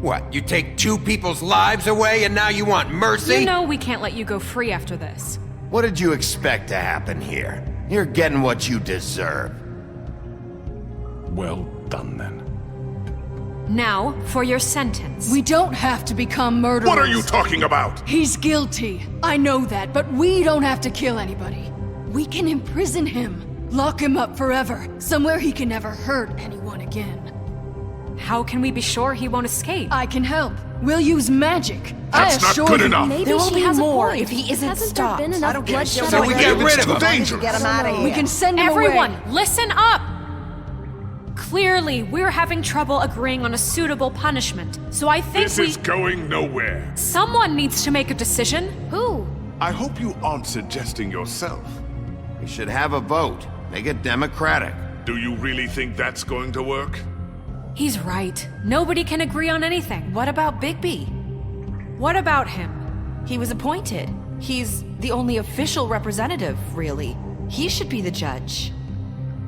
What, you take 2 people's lives away and now you want mercy? You know we can't let you go free after this. What did you expect to happen here? You're getting what you deserve. Well done, then. Now, for your sentence. We don't have to become murderers. What are you talking about? He's guilty. I know that, but we don't have to kill anybody. We can imprison him. Lock him up forever. Somewhere he can never hurt anyone again. How can we be sure he won't escape? I can help. We'll use magic. That's not good enough. Maybe There will she be has more a point. if he isn't Hasn't stopped. there been enough bloodshed? So we get rid of him. Dangerous. Get him out of here. We can send him Everyone, away. listen up! Clearly, we're having trouble agreeing on a suitable punishment, so I think This is going nowhere. someone needs to make a decision. Who? I hope you aren't suggesting yourself. We should have a vote. Make it democratic. Do you really think that's going to work? He's right. Nobody can agree on anything. What about Bigby? What about him? He was appointed. He's the only official representative, really. He should be the judge.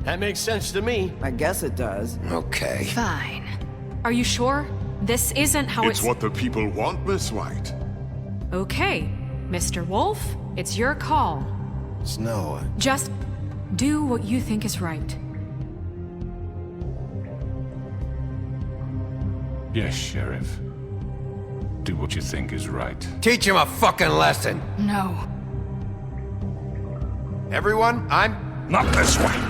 That makes sense to me. I guess it does. Okay. Fine. Are you sure? This isn't how It's what the people want, Miss White. Okay, Mr. Wolf, it's your call. Snow, Just do what you think is right. Yes, Sheriff. Do what you think is right. Teach him a fucking lesson. No. everyone, I'm... Not this way.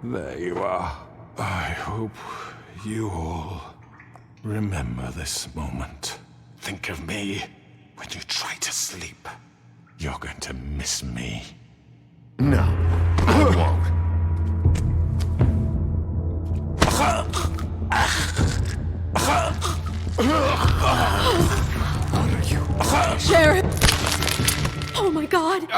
There you are. I hope you all remember this moment. Think of me when you try to sleep. You're going to miss me. No, I won't. Sheriff! Oh my god!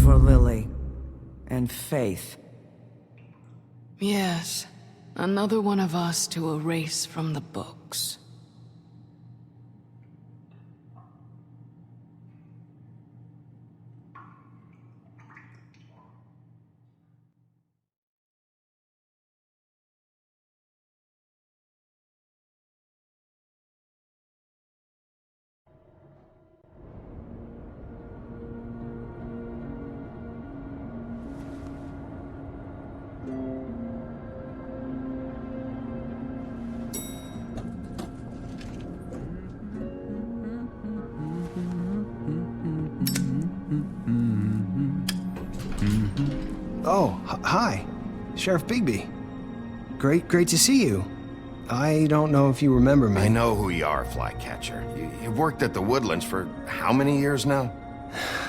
For Lily and Faith. Yes, another one of us to erase from the books. Oh, hi. Sheriff Bigby. Great to see you. I don't know if you remember me. I know who you are, Flycatcher. You've worked at the Woodlands for how many years now?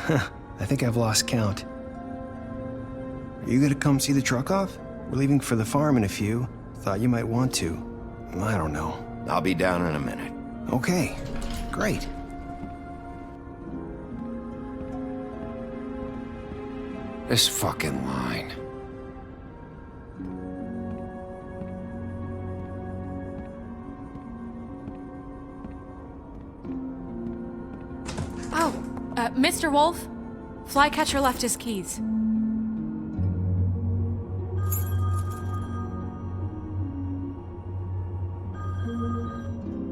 I think I've lost count. Are you gonna come see the truck off? We're leaving for the farm in a few. Thought you might want to. I don't know. I'll be down in a minute. Okay, great. This fucking line. Oh, Mr. Wolf, Flycatcher left his keys.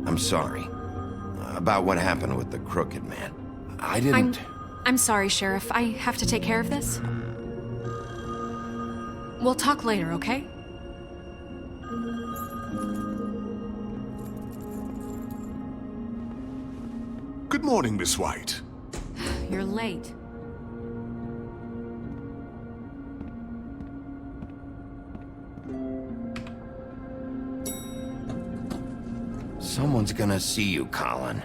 I'm sorry. About what happened with the Crooked Man. I didn't... I'm sorry, Sheriff. I have to take care of this. We'll talk later, okay? Good morning, Miss White. You're late. Someone's gonna see you, Colin.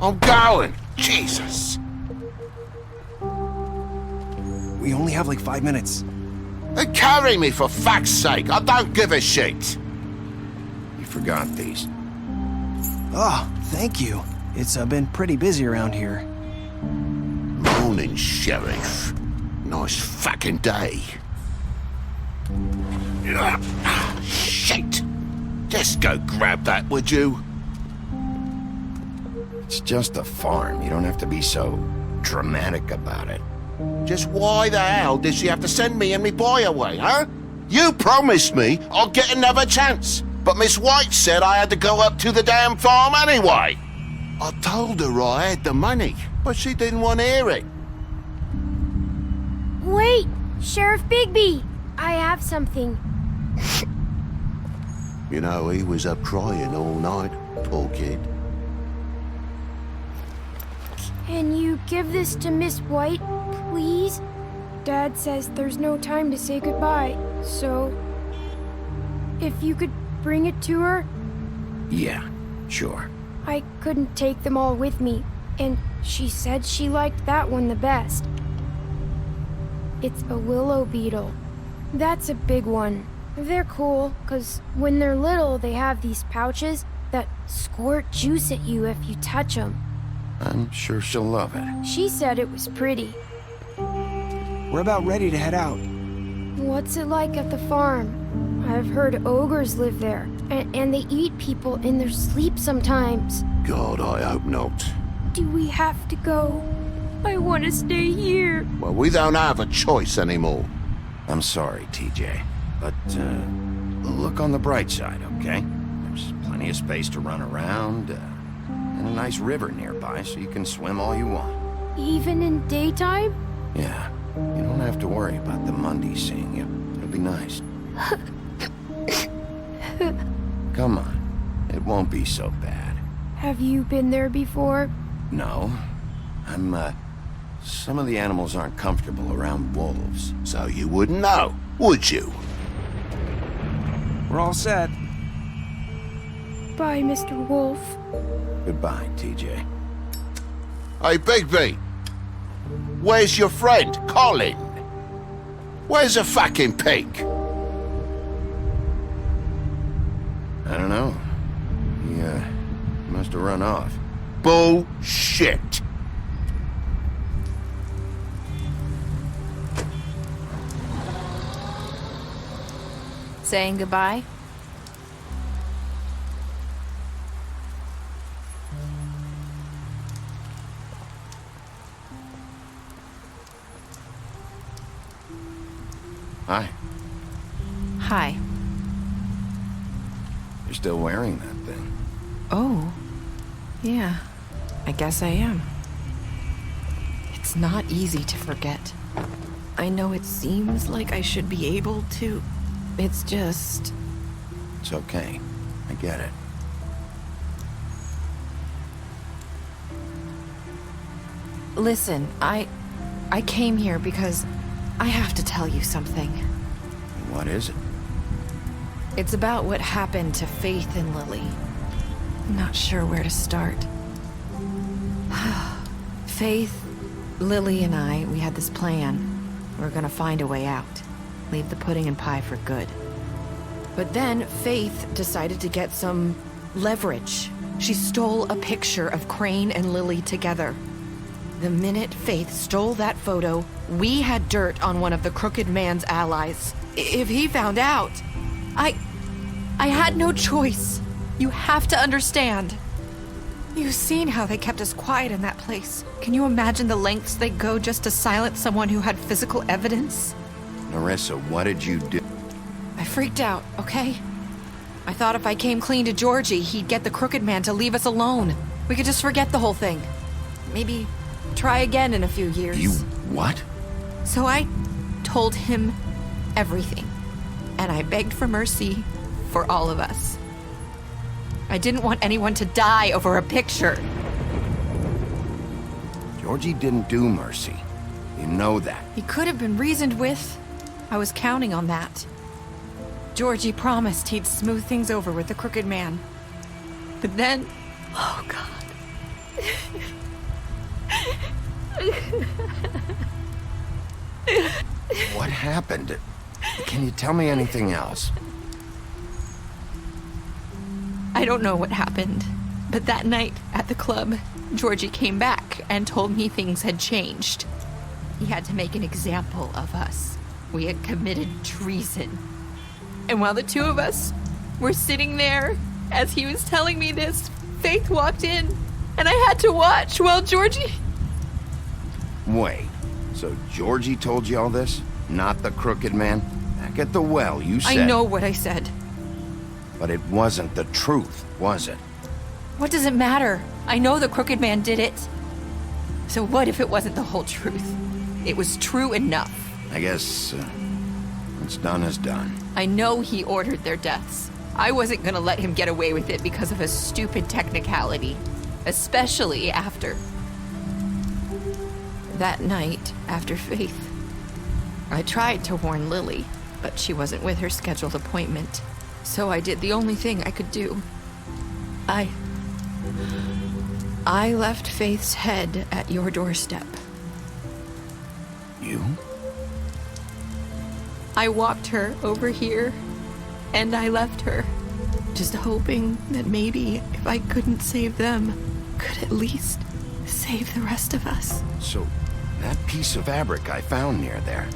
I'm going. Jesus. We only have like 5 minutes. Carry me, for fuck's sake. I don't give a shit. You forgot these. Oh, thank you. It's been pretty busy around here. Morning, Sheriff. Nice fucking day. Shit. Just go grab that, would you? It's just a farm. You don't have to be so dramatic about it. Just why the hell did she have to send me and me boy away, huh? You promised me I'd get another chance, but Miss White said I had to go up to the damn farm anyway. I told her I had the money, but she didn't want to hear it. Wait, Sheriff Bigby! I have something. You know, he was up crying all night, poor kid. Can you give this to Miss White, please? Dad says there's no time to say goodbye, so... if you could bring it to her? Yeah, sure. I couldn't take them all with me, and she said she liked that one the best. It's a willow beetle. That's a big one. They're cool, 'cause when they're little, they have these pouches that squirt juice at you if you touch them. I'm sure she'll love it. She said it was pretty. We're about ready to head out. What's it like at the farm? I've heard ogres live there, and they eat people in their sleep sometimes. God, I hope not. Do we have to go? I want to stay here. Well, we don't have a choice anymore. I'm sorry, TJ, but look on the bright side, okay? There's plenty of space to run around, and a nice river nearby, so you can swim all you want. Even in daytime? Yeah, you don't have to worry about the Mundies seeing you. It'll be nice. Come on, it won't be so bad. Have you been there before? No, some of the animals aren't comfortable around wolves, so you wouldn't know, would you? We're all set. Bye, Mr. Wolf. Goodbye, TJ. Hey, Bigby! Where's your friend, Colin? Where's the fucking pig? I don't know. He must have run off. Bullshit! Saying goodbye? Hi. Hi. You're still wearing that thing. Oh. Yeah. I guess I am. It's not easy to forget. I know it seems like I should be able to. It's just... It's okay. I get it. Listen, I came here because I have to tell you something. What is it? It's about what happened to Faith and Lily. I'm not sure where to start. Faith, Lily, and I, we had this plan. We were gonna find a way out. Leave the pudding and pie for good. But then Faith decided to get some leverage. She stole a picture of Crane and Lily together. The minute Faith stole that photo, we had dirt on one of the Crooked Man's allies. If he found out, I had no choice. You have to understand. You've seen how they kept us quiet in that place. Can you imagine the lengths they go just to silence someone who had physical evidence? Nerissa, what did you do? I freaked out, okay? I thought if I came clean to Georgie, he'd get the Crooked Man to leave us alone. We could just forget the whole thing. Maybe try again in a few years. You what? So I told him everything. And I begged for mercy for all of us. I didn't want anyone to die over a picture. Georgie didn't do mercy. You know that. He could have been reasoned with. I was counting on that. Georgie promised he'd smooth things over with the Crooked Man. But then... Oh, God. What happened? Can you tell me anything else? I don't know what happened, but that night at the club, Georgie came back and told me things had changed. He had to make an example of us. We had committed treason. And while the two of us were sitting there, as he was telling me this, Faith walked in, and I had to watch while Georgie... Wait, so Georgie told you all this? Not the crooked man? Back at the well, you said... I know what I said. But it wasn't the truth, was it? What does it matter? I know the crooked man did it. So what if it wasn't the whole truth? It was true enough. I guess what's done is done. I know he ordered their deaths. I wasn't gonna let him get away with it because of a stupid technicality. Especially after... that night, after Faith. I tried to warn Lily, but she wasn't with her scheduled appointment. So I did the only thing I could do. I left Faith's head at your doorstep. You? I walked her over here, and I left her, just hoping that maybe if I couldn't save them, could at least save the rest of us. So, that piece of fabric I found near there,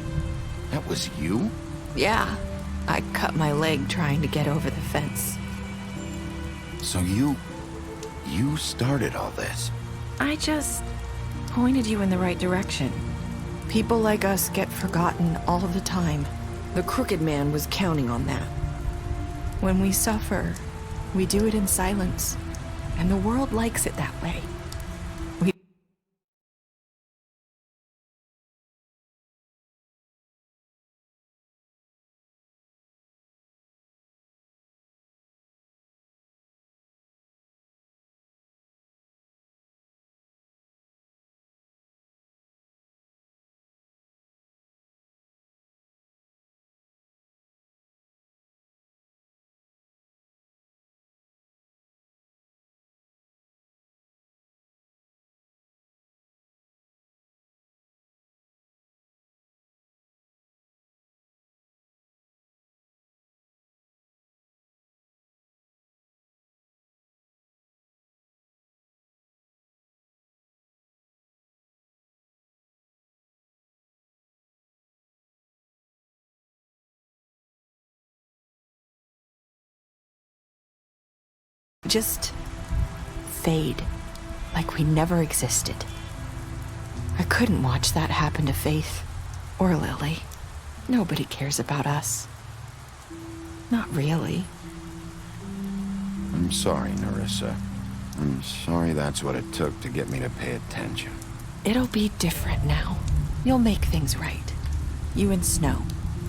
that was you? Yeah, I cut my leg trying to get over the fence. So you started all this? I just pointed you in the right direction. People like us get forgotten all the time. The crooked man was counting on that. When we suffer, we do it in silence, and the world likes it that way. Just fade, like we never existed. I couldn't watch that happen to Faith or Lily. Nobody cares about us. Not really. I'm sorry, Nerissa. I'm sorry that's what it took to get me to pay attention. It'll be different now. You'll make things right. You and Snow.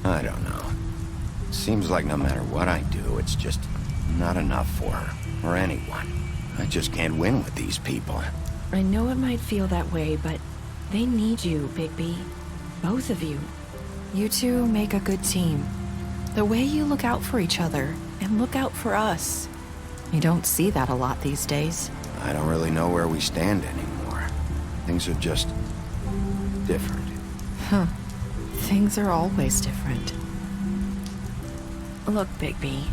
I don't know. Seems like no matter what I do, it's just not enough for her. Or anyone. I just can't win with these people. I know it might feel that way, but they need you, Bigby. Both of you. You two make a good team. The way you look out for each other and look out for us. You don't see that a lot these days. I don't really know where we stand anymore. Things are just different. Huh. Things are always different. Look, Bigby.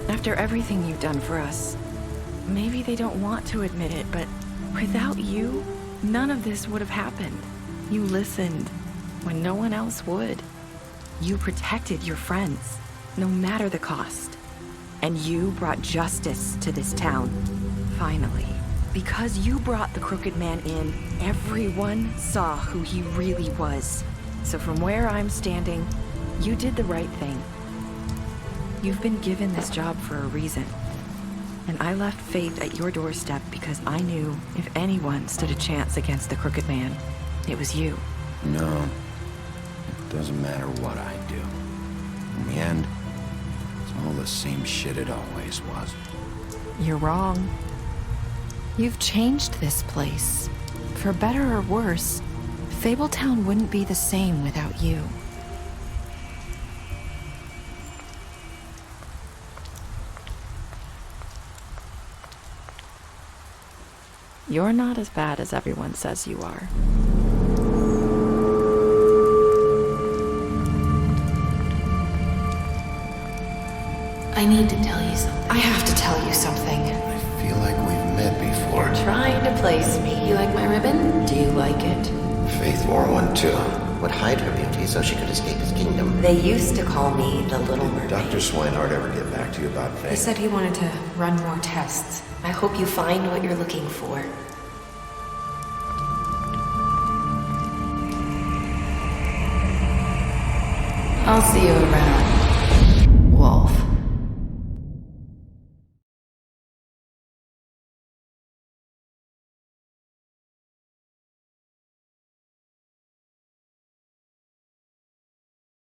After everything you've done for us, maybe they don't want to admit it, but without you, none of this would have happened. You listened when no one else would. You protected your friends, no matter the cost. And you brought justice to this town, finally. Because you brought the crooked man in, everyone saw who he really was. So from where I'm standing, you did the right thing. You've been given this job for a reason. And I left Faith at your doorstep because I knew if anyone stood a chance against the crooked man, it was you. No. It doesn't matter what I do. In the end, it's all the same shit it always was. You're wrong. You've changed this place. For better or worse, Fabletown wouldn't be the same without you. You're not as bad as everyone says you are. I need to tell you something. I have to tell you something. I feel like we've met before. Trying to place me. You like my ribbon? Do you like it? Faith wore one too. Would hide her beauty so she could escape his kingdom. They used to call me the Little Mermaid. Dr. Swinehart ever get back to you about Faith? He said he wanted to run more tests. I hope you find what you're looking for. I'll see you around.